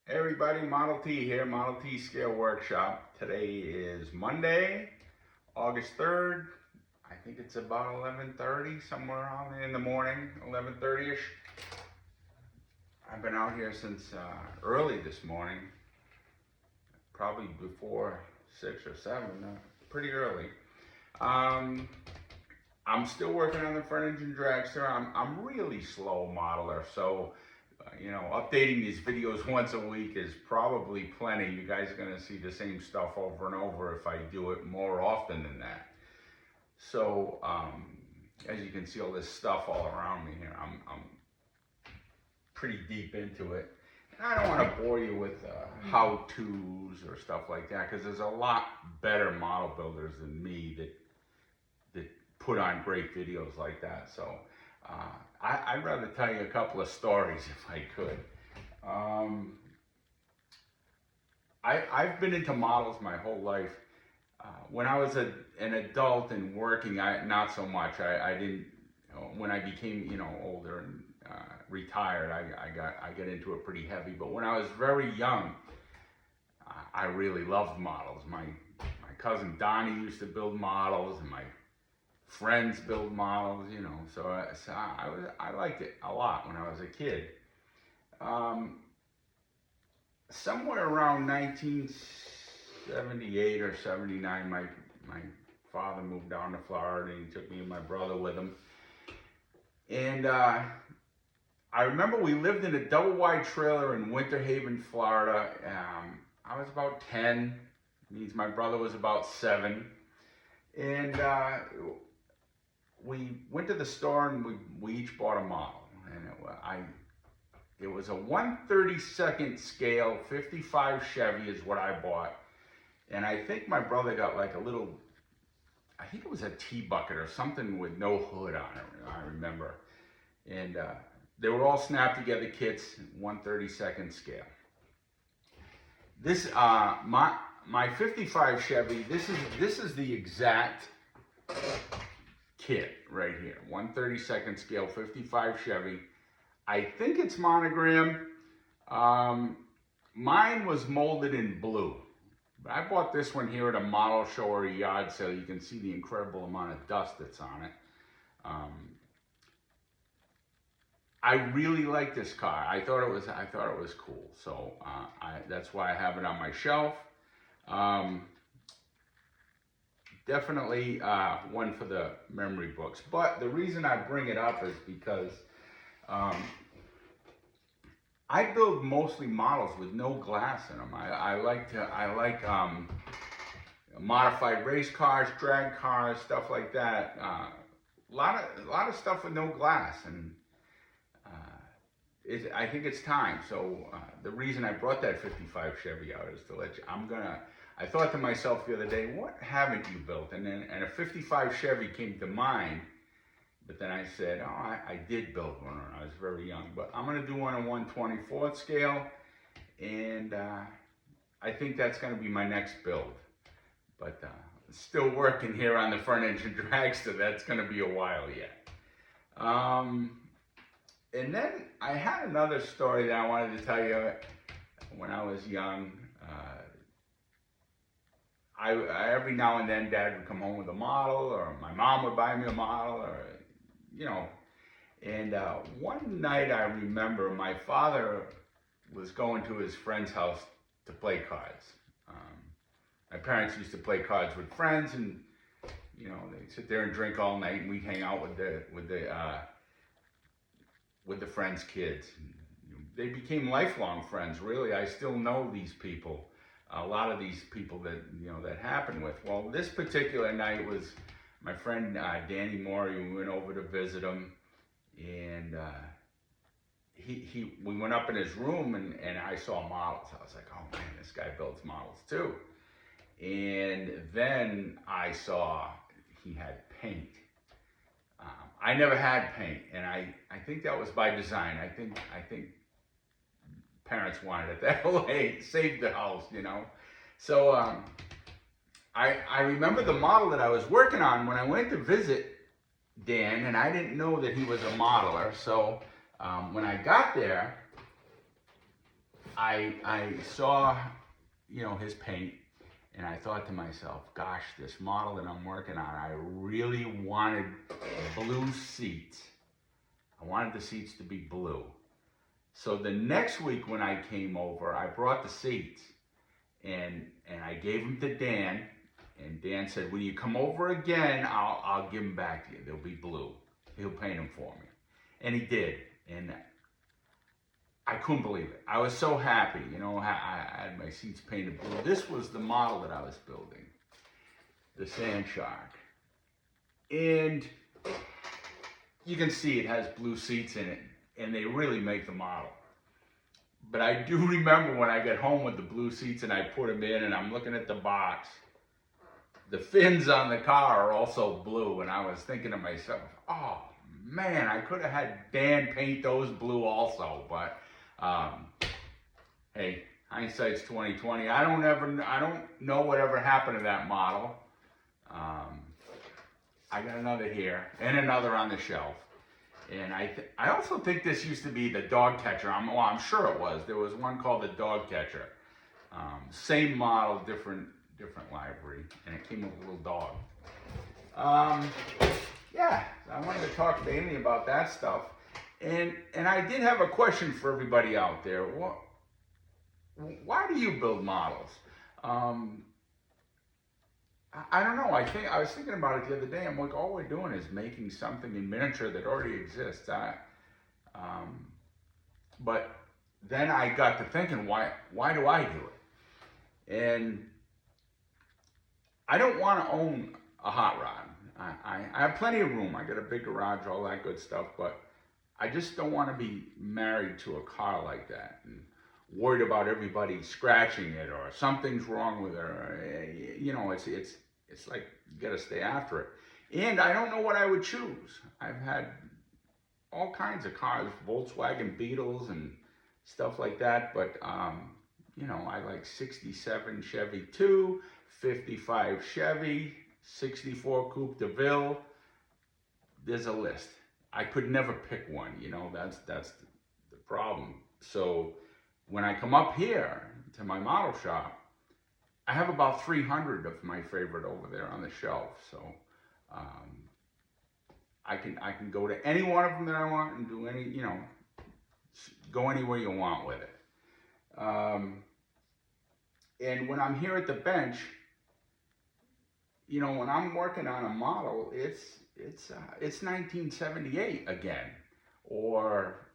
Hey everybody, Model T here, Model T Scale Workshop. Today is Monday, August 3rd. I think it's about 11:30, somewhere around in the morning, 11:30ish. I've been out here since early this morning, probably before 6 or 7, pretty early. I'm still working on the front engine dragster. I'm really slow modeler, so updating these videos once a week is probably plenty. You guys are gonna see the same stuff over and over if I do it more often than that. So, as you can see, all this stuff all around me here, I'm pretty deep into it. And I don't want to bore you with how-tos or stuff like that, because there's a lot better model builders than me that put on great videos like that. So I'd rather tell you a couple of stories if I could. I've been into models my whole life. When I was an adult and working, not so much. I didn't. When I became older and retired, I got into it pretty heavy. But when I was very young, I really loved models. My cousin Donnie used to build models, and my friends build models, so I liked it a lot when I was a kid. Somewhere around 1978 or 79, my father moved down to Florida, and he took me and my brother with him. And I remember we lived in a double wide trailer in Winter Haven, Florida. I was about 10, means my brother was about 7. And we went to the store and we each bought a model, and it was a 1/32nd scale 55 Chevy is what I bought, and I think my brother got like a little, I think it was a T-bucket or something with no hood on it, I remember, and they were all snapped together kits, 1/32nd scale. This my 55 Chevy, this is the exact kit right here, 1/32nd scale 55 Chevy. I think it's monogram. Mine was molded in blue. I bought this one here at a model show or a yard sale. You can see the incredible amount of dust that's on it. I really like this car. I thought it was cool. So that's why I have it on my shelf. Definitely one for the memory books. But the reason I bring it up is because I build mostly models with no glass in them. I like modified race cars, drag cars, stuff like that. A lot of stuff with no glass, and I think it's time. So the reason I brought that 55 Chevy out is to let you. I thought to myself the other day, what haven't you built? And a 55 Chevy came to mind. But then I said, oh, I did build one when I was very young. But I'm going to do one on 1/24th scale. And I think that's going to be my next build. But still working here on the front engine dragster. That's going to be a while yet. And then I had another story that I wanted to tell you when I was young. Every now and then Dad would come home with a model, or my mom would buy me a model, or and one night I remember my father was going to his friend's house to play cards. My parents used to play cards with friends, and they'd sit there and drink all night, and we'd hang out with the friends' kids. They became lifelong friends, really. I still know these people, a lot of these people that that happened with. Well, this particular night was my friend Danny Maury. We went over to visit him, and we went up in his room, and I saw models. I was like, oh man, this guy builds models too. And then I saw he had paint. I never had paint, and I think that was by design. I think parents wanted it that way, save the house, So I remember the model that I was working on when I went to visit Dan, and I didn't know that he was a modeler. So when I got there, I saw, you know, his paint, and I thought to myself, gosh, this model that I'm working on, I really wanted blue seats. I wanted the seats to be blue. So the next week when I came over, I brought the seats, and I gave them to Dan, and Dan said, when you come over again, I'll give them back to you. They'll be blue. He'll paint them for me. And he did, and I couldn't believe it. I was so happy, you know, I had my seats painted blue. This was the model that I was building, the Sand Shark. And you can see it has blue seats in it, and they really make the model. But I do remember when I got home with the blue seats and I put them in and I'm looking at the box, the fins on the car are also blue, and I was thinking to myself, oh man, I could have had Dan paint those blue also, but hey, hindsight's 20/20. I don't know whatever happened to that model. I got another here and another on the shelf. And I also think this used to be the dog catcher. I'm sure it was. There was one called the dog catcher. Same model, different livery, and it came with a little dog. Yeah, I wanted to talk mainly about that stuff. And I did have a question for everybody out there. Why do you build models? I don't know. I was thinking about it the other day. I'm like, all we're doing is making something in miniature that already exists. But then I got to thinking, why do I do it? And I don't want to own a hot rod. I have plenty of room. I got a big garage, all that good stuff. But I just don't want to be married to a car like that and worried about everybody scratching it or something's wrong with it. Or, you know, it's like you got to stay after it. And I don't know what I would choose. I've had all kinds of cars, Volkswagen Beetles and stuff like that. But you know, I like 67 Chevy 2, 55 Chevy, 64 Coupe de Ville. There's a list. I could never pick one, you know, that's the problem. So when I come up here to my model shop, I have about 300 of my favorite over there on the shelf. So I can go to any one of them that I want and do any, you know, go anywhere you want with it. And when I'm here at the bench, you know, when I'm working on a model, it's 1978 again, or,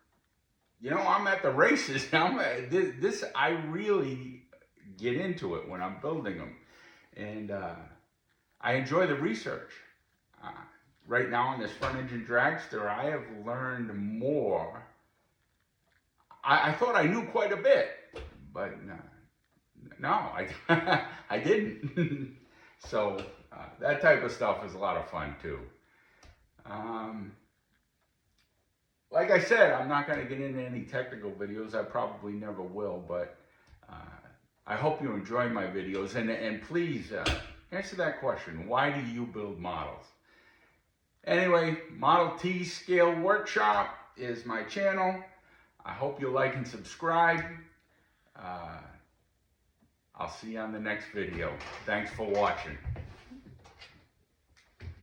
you know, I'm at the races. I really get into it when I'm building them, and I enjoy the research. Right now in this front engine dragster, I have learned more. I thought I knew quite a bit, but no, I didn't. So that type of stuff is a lot of fun too. Like I said, I'm not going to get into any technical videos. I probably never will, but I hope you enjoy my videos. And please answer that question. Why do you build models? Anyway, Model T Scale Workshop is my channel. I hope you like and subscribe. I'll see you on the next video. Thanks for watching.